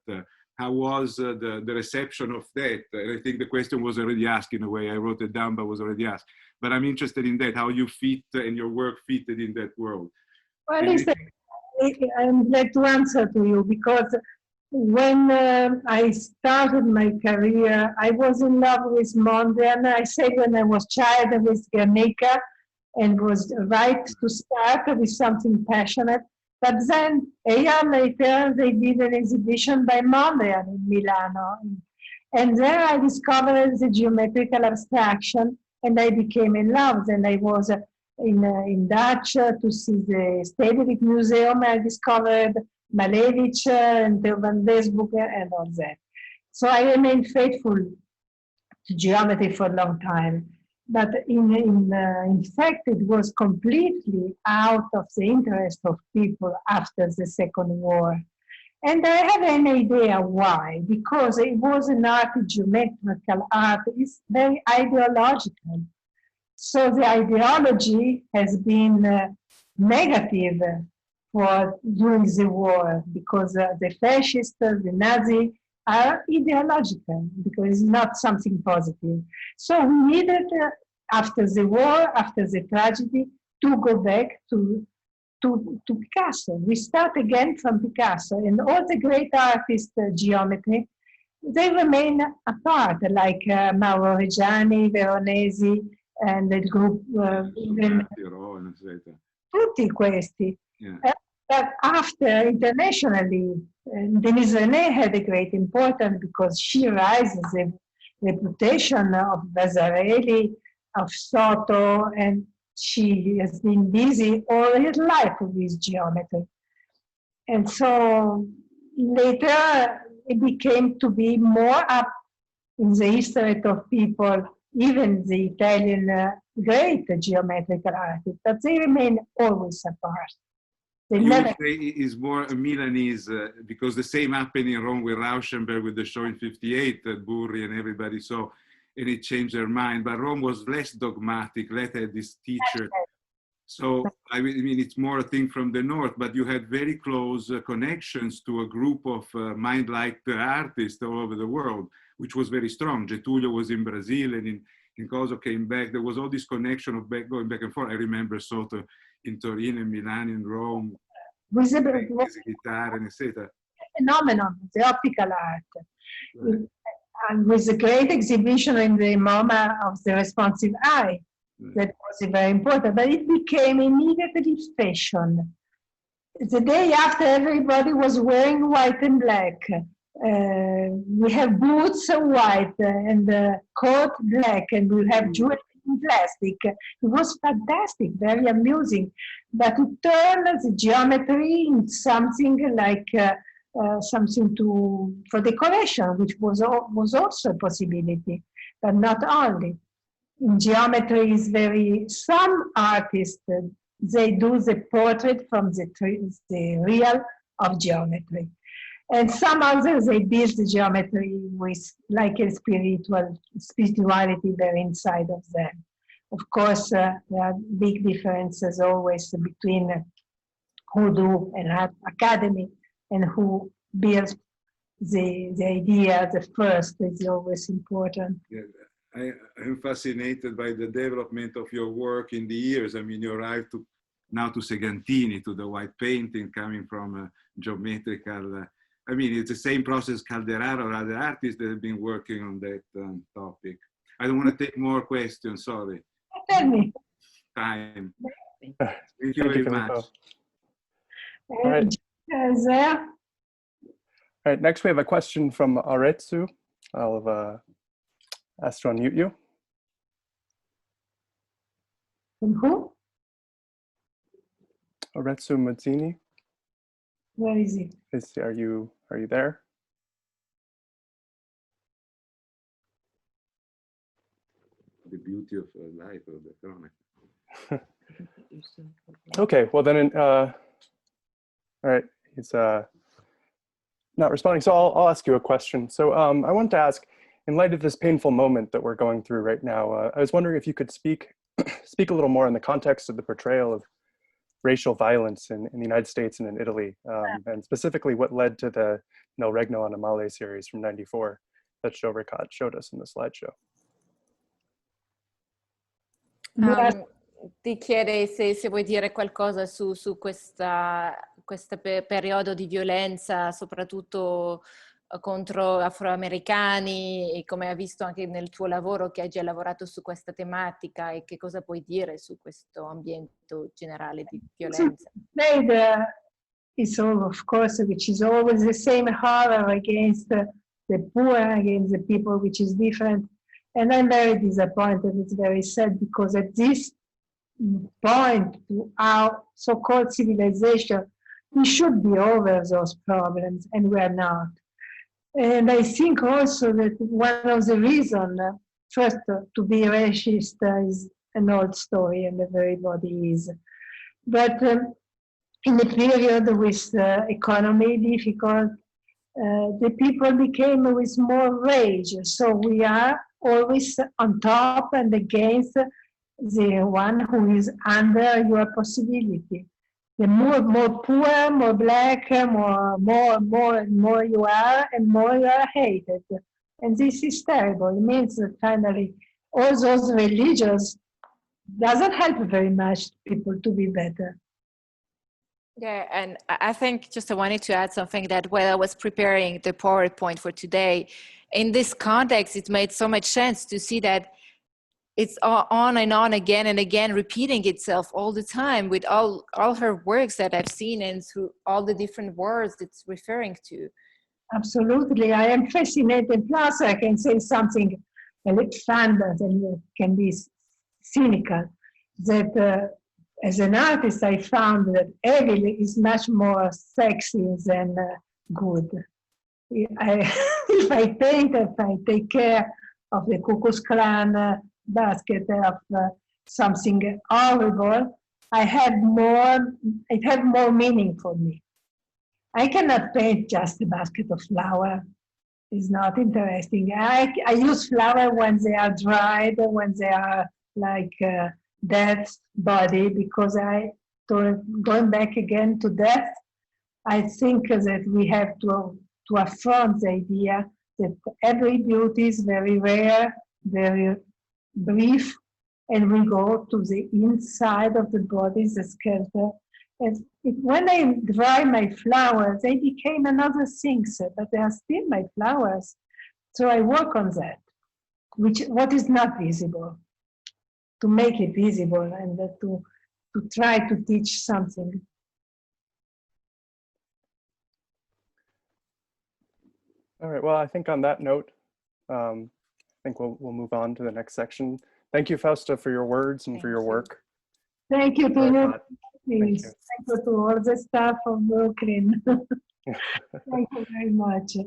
how was the reception of that? I think the question was already asked in a way. I wrote it down, but was already asked. But I'm interested in that, how you fit and your work fitted in that world. Well, I'm glad to answer to you because when I started my career, I was in love with Mondrian. I said when I was child with Guernica and was right to start with something passionate. But then a year later, they did an exhibition by Mondrian in Milano. And there I discovered the geometrical abstraction and I became in love. And I was in Dutch to see the Stedelijk Museum. I discovered Malevich and Van Desburg and all that. So I remained faithful to geometry for a long time. But in fact, it was completely out of the interest of people after the Second War. And I have an idea why. Because it was an art, geometrical art, is very ideological. So the ideology has been negative for during the war, because the fascists, the Nazi, are ideological, because it's not something positive. So we needed, after the war, after the tragedy, to go back to Picasso. We start again from Picasso, and all the great artists, geometry, they remain apart, like Mauro Reggiani, Veronese, and the group, tutti questi. Yeah. But after, internationally, Denise René had a great importance because she rises the reputation of Vasarely, of Soto, and she has been busy all her life with geometry. And so later it became to be more up in the history of people, even the Italian great geometrical artists, but they remain always apart. You would say is more a Milanese, because the same happened in Rome with Rauschenberg with the show in '58 that Burri and everybody saw, and it changed their mind. But Rome was less dogmatic, let had this teacher. So, I mean, it's more a thing from the north, but you had very close connections to a group of mind-like artists all over the world, which was very strong. Getulio was in Brazil, and in Coso came back. There was all this connection of going back and forth. I remember Soto in Torino, in Milan, in Rome, with guitar and etc. Phenomenon, the optical art. Right. And with the great exhibition in the MoMA of the responsive eye, right. That was very important, but it became immediately fashion. The day after, everybody was wearing white and black. We have boots white and coat black, and we have jewelry in plastic. It was fantastic, very amusing. But to turn the geometry into something like something for decoration, which was also a possibility, but not only. In geometry is some artists, they do the portrait from the real of geometry. And some others, they build the geometry with like a spirituality there inside of them. Of course, there are big differences always between who do an art academy and who builds the idea. The first is always important. Yeah, I'm fascinated by the development of your work in the years. I mean, you arrived now to Segantini, to the white painting coming from a geometrical. I mean, it's the same process Calderaro or other artists that have been working on that topic. I don't want to take more questions, sorry. Tell me. Time. Thank you very much. All right. All right, next we have a question from Aretsu. I'll ask to unmute you. From who? Aretsu Mazzini. Where is he? Are you there? the beauty of life of the chronicle. Okay, well then, all right, he's not responding. So I'll ask you a question. So I wanted to ask, in light of this painful moment that we're going through right now, I was wondering if you could speak a little more in the context of the portrayal of racial violence in the United States and in Italy, and specifically what led to the Nel Regno Animale series from '94 that Choghakate showed us in the slideshow. Ti chiede se vuoi dire qualcosa su questo periodo di violenza, soprattutto contro afroamericani, e come ha visto anche nel tuo lavoro che hai già lavorato su questa tematica, e che cosa puoi dire su questo ambiente generale di violenza. It's all, of course, which is always the same horror against the poor, against the people, which is different. And I'm very disappointed. It's very sad, because at this point to our so-called civilization, we should be over those problems, and we are not. And I think also that one of the reasons, first, to be racist is an old story, and everybody is. But in a period with economy difficult, the people became with more rage. So we are always on top and against the one who is under your possibility. The more poor, more black, more you are, and more you are hated. And this is terrible. It means that finally all those religions doesn't help very much people to be better. Yeah, and I think just I wanted to add something that while I was preparing the PowerPoint for today, in this context, it made so much sense to see that it's on and on again and again, repeating itself all the time with all her works that I've seen, and through all the different words it's referring to. Absolutely, I am fascinated. Plus, I can say something a little fun that can be cynical, that as an artist, I found that evil is much more sexy than good. If I paint, if I take care of the Ku Klux Klan basket of something horrible, it had more meaning for me. I cannot paint just a basket of flowers. It's not interesting. I use flowers when they are dried, when they are like dead body, because going back again to death, I think that we have to affront the idea that every beauty is very rare, very brief, and we go to the inside of the body, the skeleton. And when I dry my flowers, they became another thing, but they are still my flowers. So I work on that, what is not visible, to make it visible, and to try to teach something. All right, well, I think on that note, I think we'll move on to the next section. Thank you, Fausta, for your words and for your work. Thank you to you. Thank you. Thank you to all the staff of Brooklyn. Thank you very much.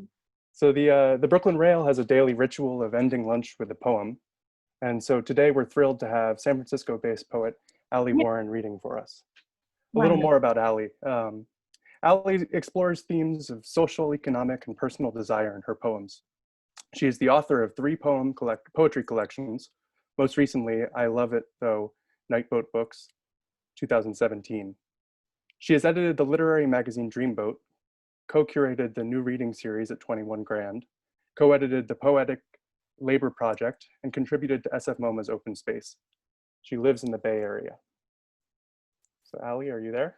So the Brooklyn Rail has a daily ritual of ending lunch with a poem. And so today we're thrilled to have San Francisco-based poet Alli Warren reading for us. A little more about Alli. Alli explores themes of social, economic, and personal desire in her poems. She is the author of 3 poetry collections. Most recently, I Love It Though, Nightboat Books, 2017. She has edited the literary magazine Dreamboat, co-curated the New Reading series at 21 Grand, co-edited the Poetic Labor Project, and contributed to SFMOMA's Open Space. She lives in the Bay Area. So Alli, are you there?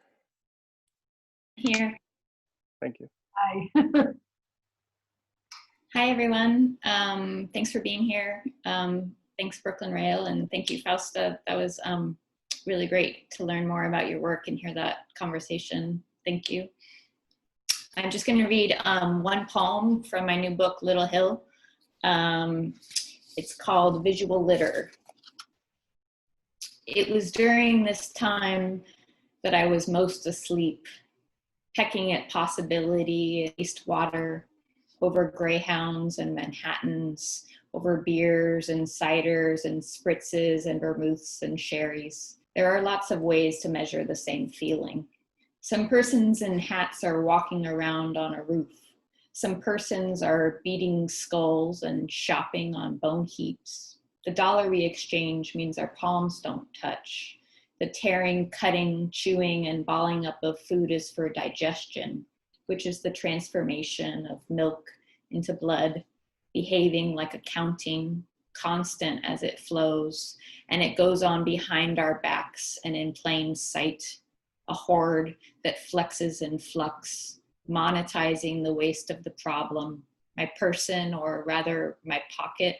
Here. Thank you. Hi. Hi, everyone. Thanks for being here. Thanks, Brooklyn Rail, and thank you, Fausta. That was really great to learn more about your work and hear that conversation. Thank you. I'm just going to read one poem from my new book, Little Hill. It's called Visual Litter. It was during this time that I was most asleep, pecking at possibility, at least water, over Greyhounds and Manhattans, over beers and ciders and spritzes and vermouths and sherries. There are lots of ways to measure the same feeling. Some persons in hats are walking around on a roof. Some persons are beating skulls and shopping on bone heaps. The dollar we exchange means our palms don't touch. The tearing, cutting, chewing, and balling up of food is for digestion, which is the transformation of milk into blood, behaving like accounting, constant as it flows, and it goes on behind our backs and in plain sight, a horde that flexes in flux, monetizing the waste of the problem, my person, or rather my pocket,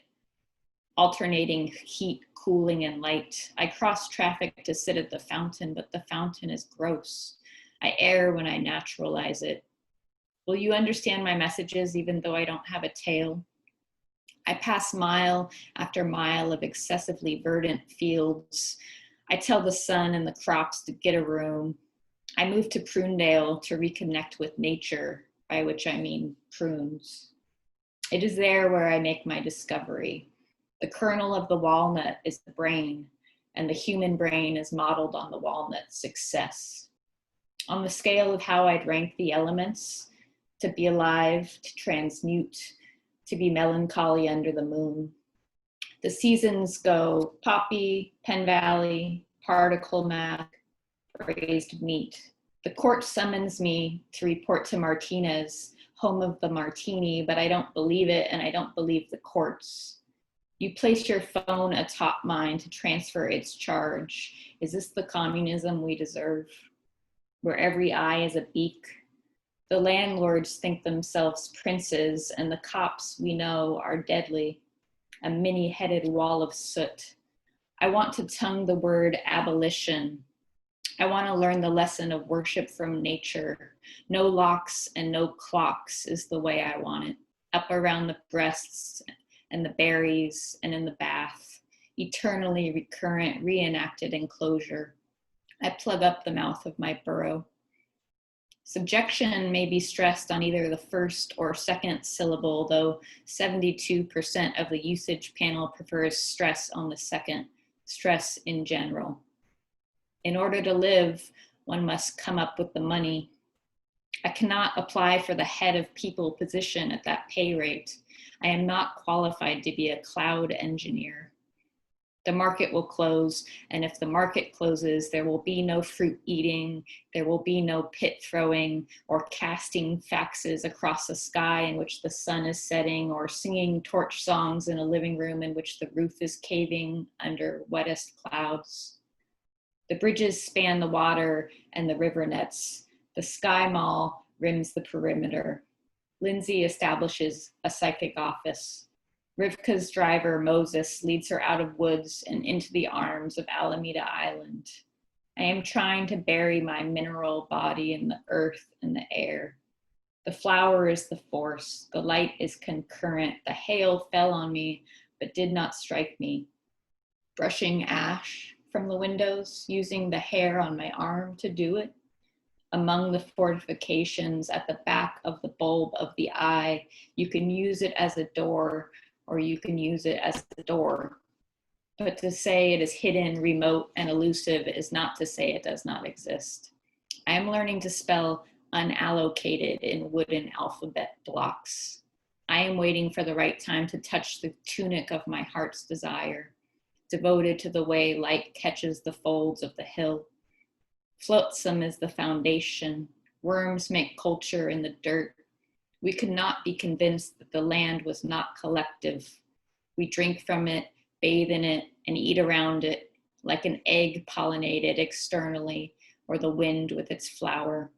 alternating heat, cooling, and light. I cross traffic to sit at the fountain, but the fountain is gross. I err when I naturalize it. Will you understand my messages even though I don't have a tail? I pass mile after mile of excessively verdant fields. I tell the sun and the crops to get a room. I move to Prunedale to reconnect with nature, by which I mean prunes. It is there where I make my discovery. The kernel of the walnut is the brain, and the human brain is modeled on the walnut's success. On the scale of how I'd rank the elements, to be alive, to transmute, to be melancholy under the moon. The seasons go poppy, Penn Valley, particle math, raised meat. The court summons me to report to Martinez, home of the martini, but I don't believe it and I don't believe the courts. You place your phone atop mine to transfer its charge. Is this the communism we deserve? Where every eye is a beak. The landlords think themselves princes and the cops we know are deadly. A many-headed wall of soot. I want to tongue the word abolition. I want to learn the lesson of worship from nature. No locks and no clocks is the way I want it. Up around the breasts and the berries and in the bath. Eternally recurrent, reenacted enclosure. I plug up the mouth of my burrow. Subjection may be stressed on either the first or second syllable, though 72% of the usage panel prefers stress on the second, stress in general. In order to live, one must come up with the money. I cannot apply for the head of people position at that pay rate. I am not qualified to be a cloud engineer. The market will close, and if the market closes, there will be no fruit eating, there will be no pit throwing, or casting faxes across the sky in which the sun is setting, or singing torch songs in a living room in which the roof is caving under wettest clouds. The bridges span the water and the river nets. The sky mall rims the perimeter. Lindsay establishes a psychic office. Rivka's driver, Moses, leads her out of woods and into the arms of Alameda Island. I am trying to bury my mineral body in the earth and the air. The flower is the force. The light is concurrent. The hail fell on me, but did not strike me. Brushing ash from the windows, using the hair on my arm to do it. Among the fortifications at the back of the bulb of the eye, you can use it as a door, or you can use it as the door. But to say it is hidden, remote, and elusive is not to say it does not exist. I am learning to spell unallocated in wooden alphabet blocks. I am waiting for the right time to touch the tunic of my heart's desire, devoted to the way light catches the folds of the hill. Flotsam is the foundation. Worms make culture in the dirt. We could not be convinced that the land was not collective. We drink from it, bathe in it, and eat around it, like an egg pollinated externally, or the wind with its flower.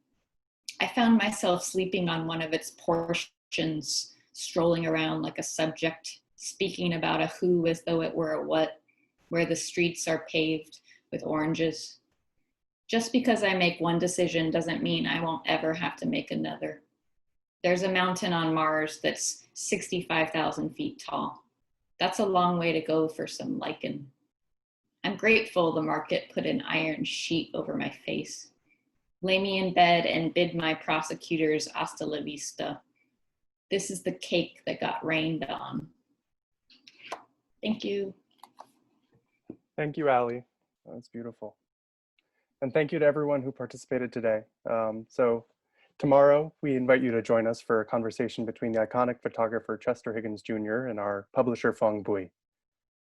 I found myself sleeping on one of its portions, strolling around like a subject, speaking about a who as though it were a what, where the streets are paved with oranges. Just because I make one decision doesn't mean I won't ever have to make another. There's a mountain on Mars that's 65,000 feet tall. That's a long way to go for some lichen. I'm grateful the market put an iron sheet over my face. Lay me in bed and bid my prosecutors hasta la vista. this is the cake that got rained on. Thank you. Thank you, Alli. That's beautiful. And thank you to everyone who participated today. So tomorrow, we invite you to join us for a conversation between the iconic photographer Chester Higgins Jr. and our publisher Fong Bui.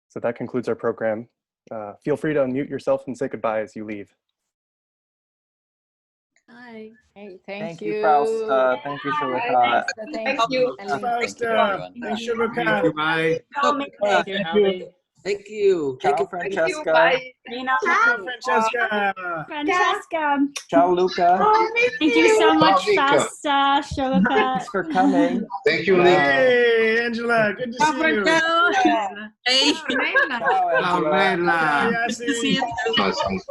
So that concludes our program. Feel free to unmute yourself and say goodbye as you leave. Hi. Hey, Thank you, Fausta. Thank you, Choghakate. Thank you. Fausta. Thank you, Choghakate. Bye. Thank you. Thank you. Thank you, Francesca. Thank you, Francesca. Francesca. Ciao, Luca. Thank you so much, Fausta, Choghakate. Thanks for coming. Thank you, Lee. Hey, Angela. Good to see you. Hey, Ciao, Angela. Ciao, Bella. Ciao, Yassi.